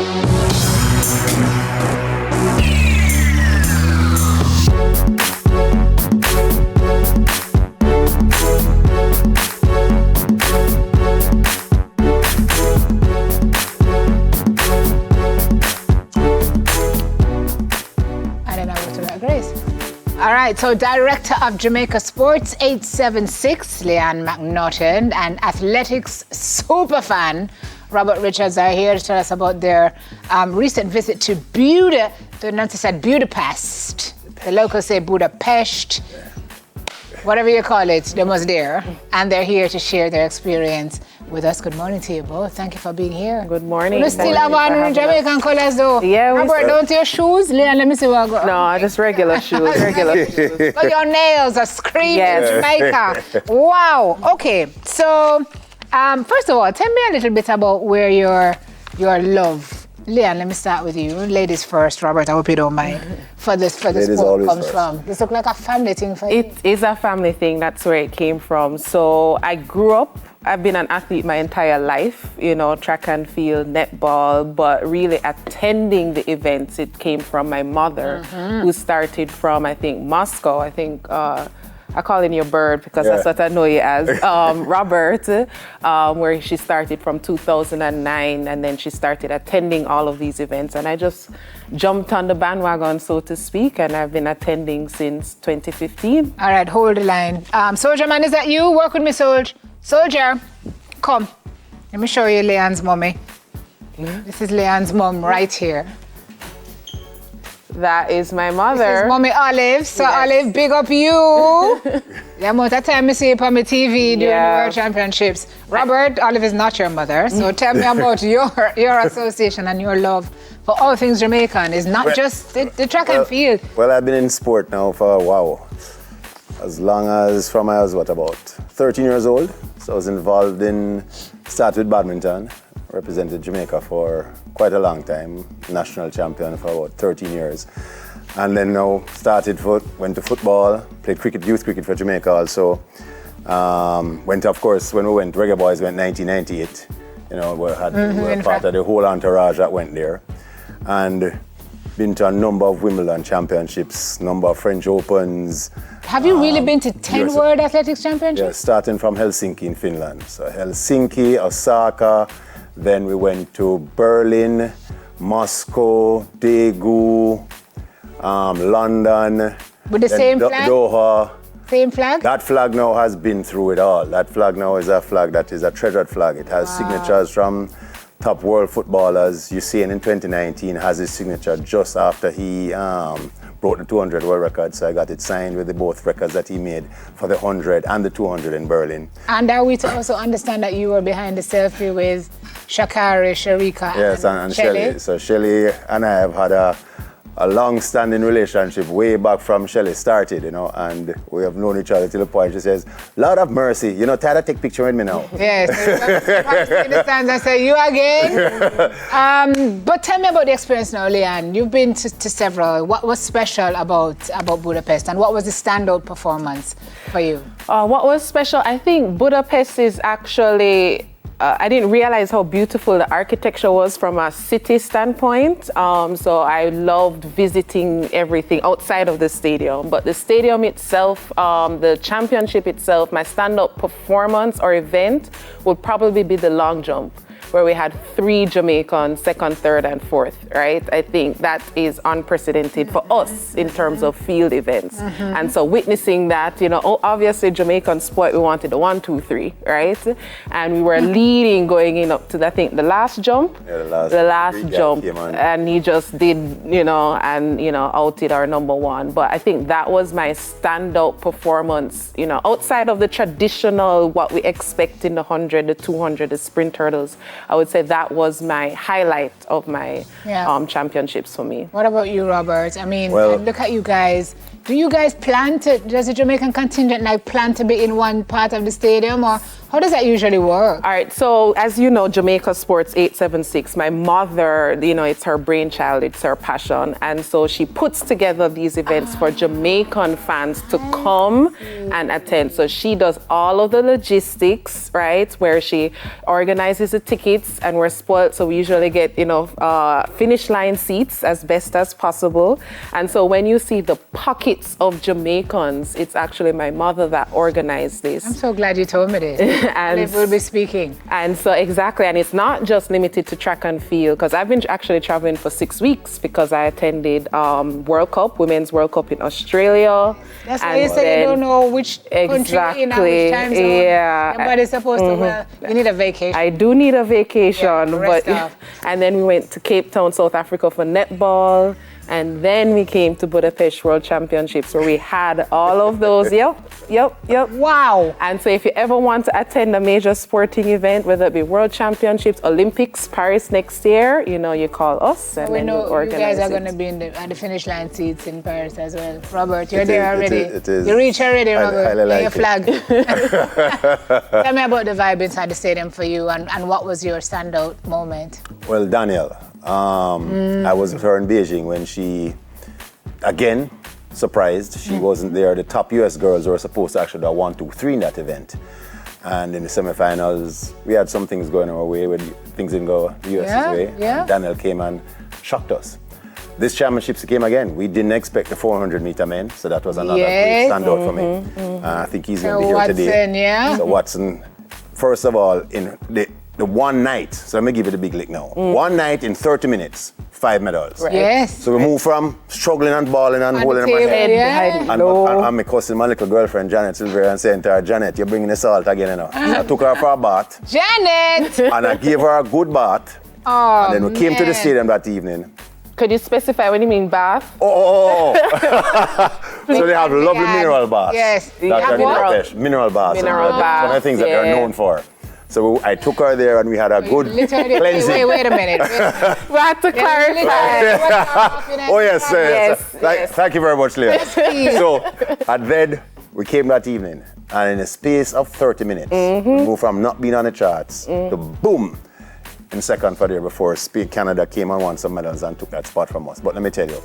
All right, so Director of Jamaica Sports 876, Leanne McNaughton, and Athletics Superfan, Robert Richards, are here to tell us about their recent visit to Budapest. The locals say Budapest. Whatever you call it, they was there. And they're here to share their experience with us. Good morning to you both. Thank you for being here. Good morning. You still have on Jamaican colors though. Yeah, Robert, don't your shoes? Leanne, let me see what I got. No, just regular shoes. Regular shoes. But your nails are screaming Jamaica. Wow. Okay. So, first of all, tell me a little bit about where your love. Leanne, let me start with you. Ladies first, Robert, I hope you don't mind. For the sport comes from. This looks like a family thing for you. It is a family thing. That's where it came from. So I grew up, I've been an athlete my entire life, you know, track and field, netball, but really attending the events, it came from my mother, who started from, I think, Moscow. I call in your bird because that's what I know you as, Robert, where she started from 2009, and then she started attending all of these events, and I just jumped on the bandwagon, so to speak, and I've been attending since 2015. All right, hold the line. Soldier Man, is that you? Work with me, Soldier. Soldier, come. Let me show you Leanne's mommy. This is Leanne's mom right here. That is my mother. This is Mommy Olive. So yes. Olive, big up you. The amount of time I see you on my TV during the World Championships. Robert, Olive is not your mother. So tell me about your association and your love for all things Jamaican. It's not just the track and field. Well, I've been in sport now for, as long as from I was, about 13 years old. So I was involved started with badminton, represented Jamaica for quite a long time, national champion for about 13 years. And then now went to football, played cricket, youth cricket for Jamaica also. Went, of course, when we went, Reggae Boys went 1998. You know, we were part of the whole entourage that went there. And been to a number of Wimbledon championships, number of French Opens. Have you really been to 10 World Athletics Championships? Yeah, starting from Helsinki in Finland. So Helsinki, Osaka, then we went to Berlin, Moscow, Daegu, London. With the same flag? Doha. Same flag? That flag now has been through it all. That flag now is a flag that is a treasured flag. It has signatures from top world footballers. Usain in 2019 has his signature just after he broke the 200 world record. So I got it signed with both records that he made for the 100 and the 200 in Berlin. And are we to also understand that you were behind the selfie with Shakari, Sharika, and Shelly? So Shelly and I have had a long-standing relationship way back from Shelly started, you know, and we have known each other till the point she says, Lord have mercy, you know, Tada, take picture with me now. Yes, in the stands and say, you again? But tell me about the experience now, Leanne. You've been to several. What was special about Budapest, and what was the standout performance for you? What was special? I think Budapest is actually, I didn't realize how beautiful the architecture was from a city standpoint. So I loved visiting everything outside of the stadium. But the stadium itself, the championship itself, my stand-up performance or event would probably be the long jump, where we had 3 Jamaicans, second, third, and fourth, right? I think that is unprecedented for us in terms of field events. And so witnessing that, you know, obviously Jamaican sport, we wanted the 1, 2, 3, right? And we were leading going in up to, I think, the last jump. Yeah, the last jump. And he just did, outed our number 1. But I think that was my standout performance, you know, outside of the traditional, what we expect in the 100, the 200, the sprint hurdles. I would say that was my highlight of my championships for me. What about you, Robert? I mean, look at you guys. Do you guys does the Jamaican contingent plan to be in one part of the stadium, or How does that usually work? All right, so as you know, Jamaica Sports 876, my mother, it's her brainchild, it's her passion. And so she puts together these events for Jamaican fans to come and attend. So she does all of the logistics, right, where she organizes the tickets, and we're spoiled. So we usually get, finish line seats as best as possible. And so when you see the pockets of Jamaicans, it's actually my mother that organized this. I'm so glad you told me this. And we'll be speaking. And so exactly, and it's not just limited to track and field, because I've been actually traveling for 6 weeks because I attended World Cup, Women's World Cup in Australia. That's why you said you don't know which country in which time zone. Yeah. But it's supposed to, you need a vacation. I do need a vacation, yeah, and then we went to Cape Town, South Africa for netball. And then we came to Budapest World Championships, where we had all of those. Yep. Wow. And so if you ever want to attend a major sporting event, whether it be World Championships, Olympics, Paris next year, you call us and then we'll organize it. You guys are going to be at the finish line seats in Paris as well. Robert, you're there already. It is. You reach already, Robert. Like your flag. Tell me about the vibe inside the stadium for you, and what was your standout moment? Well, Danielle, I was with her in Beijing when she, again, surprised. She wasn't there. The top US girls were supposed to actually do 1, 2, 3 in that event. And in the semifinals, we had some things going our way, when things didn't go the US's way. Yeah. And Danielle came and shocked us. This championships came again. We didn't expect the 400-meter men, so that was another great standout for me. I think he's going to be here Watson, today. Yeah. So Watson, first of all, in the one night, so let me give you the big lick now. One night in 30 minutes, 5 medals. Right. Yes. So we moved from struggling and balling and holding my head. And my cousin, my little girlfriend, Janet Silveira, and saying to her, Janet, you're bringing the salt again, So I took her for a bath. Janet! And I gave her a good bath. Oh, and then we came to the stadium that evening. Could you specify what you mean bath? Oh. So they have lovely mineral baths. Yes. Mineral baths. Mineral baths. One of the things that they're known for. So I took her there and we had a good cleansing. Wait a minute. We have to clarify. Oh, yes. Thank you very much, Leah. So, and then we came that evening, and in a space of 30 minutes, we moved from not being on the charts to boom, in second for there before Canada came and won some medals and took that spot from us. But let me tell you,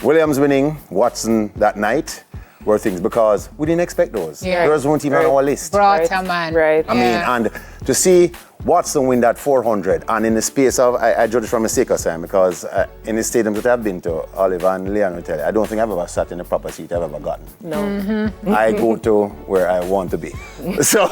Williams winning, Watson that night, were things because we didn't expect those. Yeah. Those weren't even on our list. Brought a man. Right. I mean, and to see Watson win that 400, and in the space of, I judge it from a sake time, because in the stadiums that I've been to, Oliver and Leon will tell you, I don't think I've ever sat in the proper seat I've ever gotten. No. I go to where I want to be. So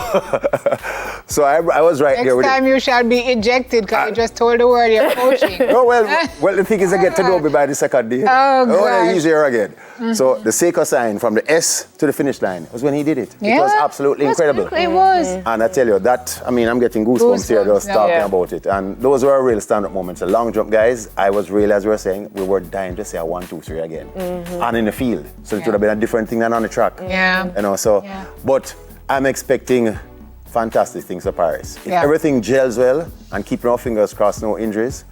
I was right there with Next time you shall be ejected because you just told the world you're coaching. Oh, well, the thing is I get to know me by the second day. Oh, God. Easier again. So the Seiko sign from the S to the finish line was when he did it. It was absolutely incredible. It was. And I tell you, I'm getting goosebumps here just talking about it. And those were real stand-up moments. The long jump guys, I was real, as we were saying, we were dying to say a 1, 2, 3 again. And in the field. So it would have been a different thing than on the track. Yeah. But I'm expecting fantastic things for Paris. If everything gels well and keeping our fingers crossed, no injuries,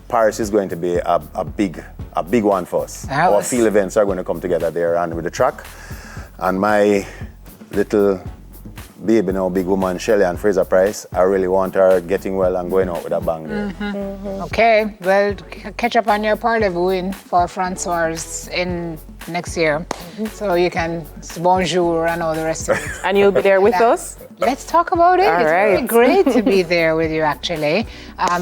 Paris is going to be a big one for us. Our field events are going to come together there, and with the track. And my little baby now, big woman, Shelley and Fraser Price, I really want her getting well and going out with a bang there. Okay, well, catch up on your parlez-vous win for Francois in next year. So you can bonjour and all the rest of it. And you'll be there with us? Let's talk about it. All It's right. really great to be there with you, actually.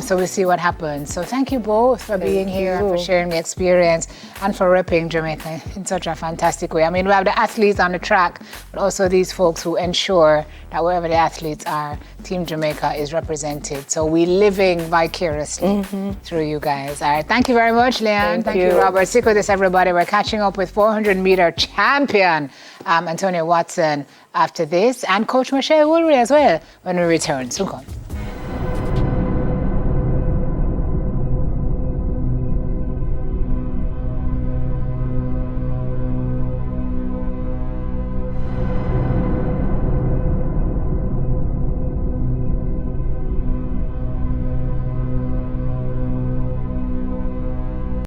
So we'll see what happens. So thank you both for being here, for sharing the experience, and for repping Jamaica in such a fantastic way. I mean, we have the athletes on the track, but also these folks who ensure that wherever the athletes are, Team Jamaica is represented. So we're living vicariously through you guys. All right, thank you very much, Leanne. Thank you, Robert. Stick with this, everybody. We're catching up with 400-meter champion Antonio Watson after this, and Coach Michelle Woolry as well when we return. Soon come.